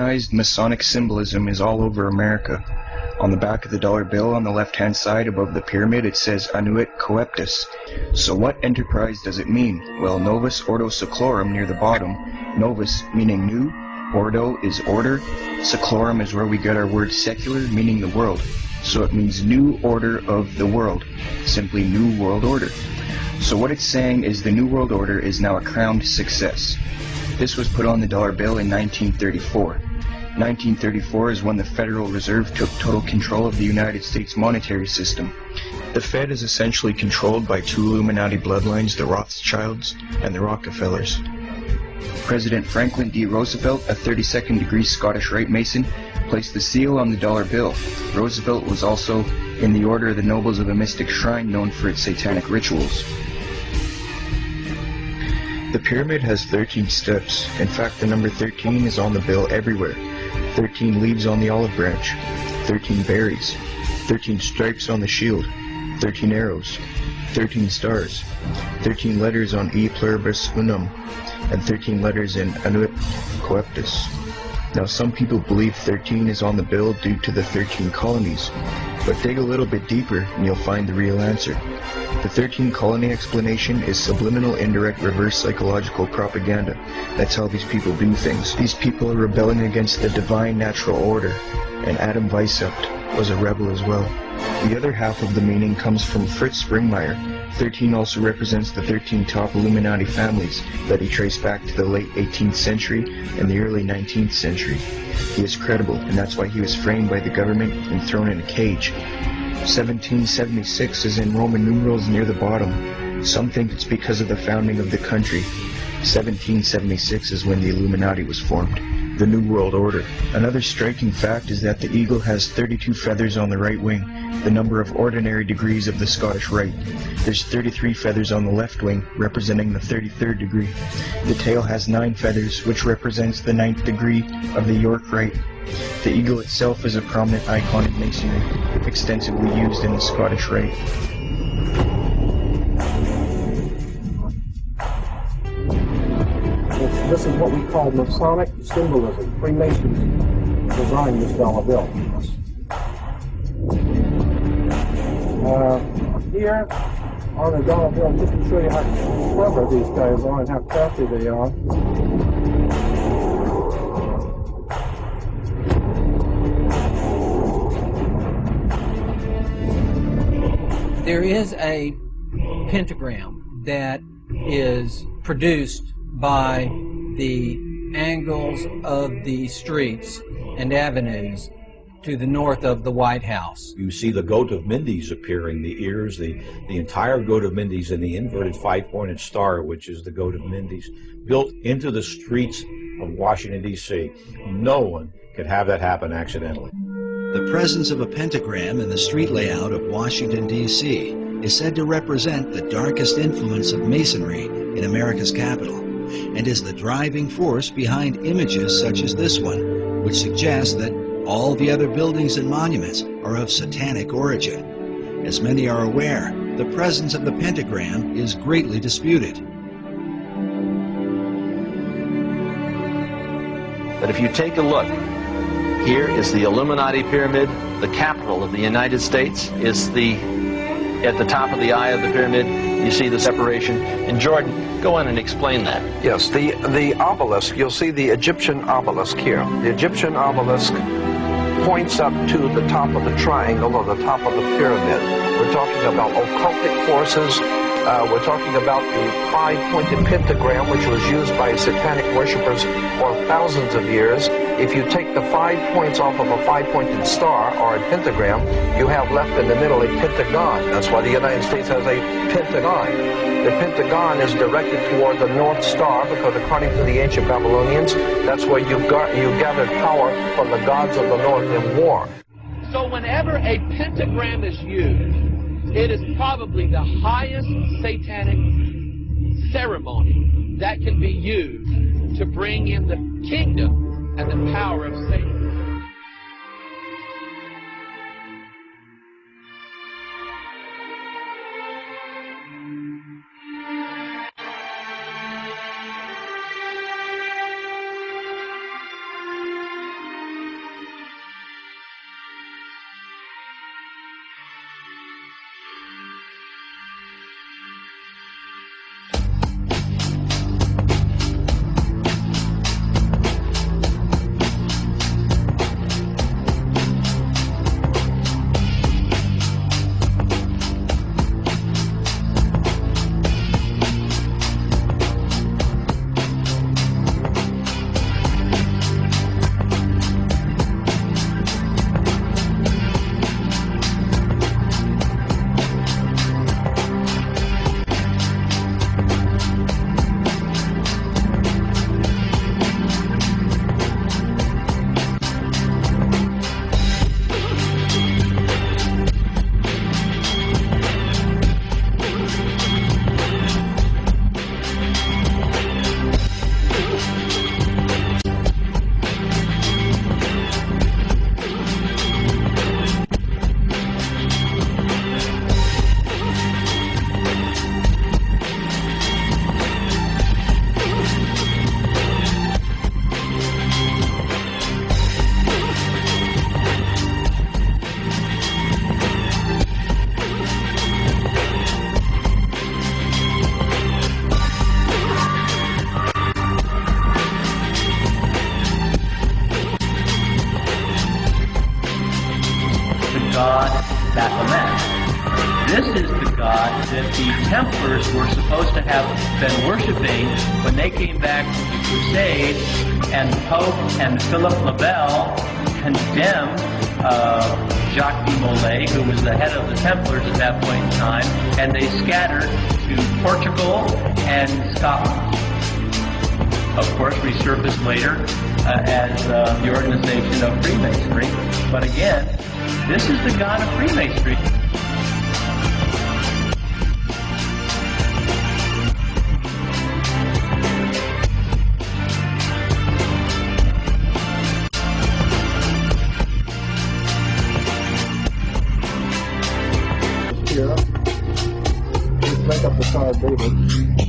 organized Masonic symbolism is all over America. On the back of the dollar bill on the left-hand side above the pyramid it says Annuit Coeptus. So what enterprise does it mean? Well, Novus Ordo Seclorum near the bottom. Novus meaning new, Ordo is order, Seclorum is where we get our word secular, meaning the world. So it means new order of the world, simply new world order. So what it's saying is the new world order is now a crowned success. This was put on the dollar bill in 1934. 1934 is when the Federal Reserve took total control of the United States monetary system. The Fed is essentially controlled by two Illuminati bloodlines, the Rothschilds and the Rockefellers. President Franklin D. Roosevelt, a 32nd degree Scottish Rite Mason, placed the seal on the dollar bill. Roosevelt was also in the Order of the Nobles of a mystic shrine known for its satanic rituals. The pyramid has 13 steps. In fact, the number 13 is on the bill everywhere. 13 leaves on the olive branch, 13 berries, 13 stripes on the shield, 13 arrows, 13 stars, 13 letters on E pluribus unum, and 13 letters in Annuit Coeptus. Now some people believe 13 is on the bill due to the 13 colonies, but dig a little bit deeper and you'll find the real answer. The 13 colony explanation is subliminal, indirect, reverse psychological propaganda. That's how these people do things. These people are rebelling against the divine natural order, and Adam Weishaupt was a rebel as well. The other half of the meaning comes from Fritz Springmeier. 13 also represents the 13 top Illuminati families that he traced back to the late 18th century and the early 19th century. He is credible, and that's why he was framed by the government and thrown in a cage. 1776 is in Roman numerals near the bottom. Some think it's because of the founding of the country. 1776 is when the Illuminati was formed, the New World Order. Another striking fact is that the eagle has 32 feathers on the right wing, the number of ordinary degrees of the Scottish Rite. There's 33 feathers on the left wing, representing the 33rd degree. The tail has 9 feathers, which represents the 9th degree of the York Rite. The eagle itself is a prominent icon in Masonry, extensively used in the Scottish Rite. This is what we call Masonic symbolism. Freemasons designed this dollar bill. Here on the dollar bill, just to show you how clever these guys are and how crafty they are. There is a pentagram that is produced by the angles of the streets and avenues to the north of the White House. You see the goat of Mendes appearing, the ears, the entire goat of Mendes, and the inverted five-pointed star, which is the goat of Mendes, built into the streets of Washington, D.C. No one could have that happen accidentally. The presence of a pentagram in the street layout of Washington, D.C. is said to represent the darkest influence of Masonry in America's capital, and is the driving force behind images such as this one, which suggests that all the other buildings and monuments are of satanic origin. As many are aware, the presence of the pentagram is greatly disputed. But if you take a look, here is the Illuminati pyramid. The capital of the United States is at the top of the eye of the pyramid. You see the separation. And Jordan, go on and explain that. Yes, the obelisk, you'll see the Egyptian obelisk here. The Egyptian obelisk points up to the top of the triangle or the top of the pyramid. We're talking about occultic forces. We're talking about the five-pointed pentagram, which was used by satanic worshippers for thousands of years. If you take the 5 points off of a five-pointed star or a pentagram, you have left in the middle a pentagon. That's why the United States has a pentagon. The pentagon is directed toward the North Star because according to the ancient Babylonians, that's where you gathered power from the gods of the North in war. So whenever a pentagram is used, it is probably the highest satanic ceremony that can be used to bring in the kingdom and the power of Satan. that. This is the God that the Templars were supposed to have been worshiping when they came back from the Crusade, and the Pope and Philip le Bel condemned Jacques de Molay, who was the head of the Templars at that point in time, and they scattered to Portugal and Scotland. Of course, resurfaced later as the organization of Freemasonry. But again, this is the God of Freemasonry. Here, just make up the Star of David.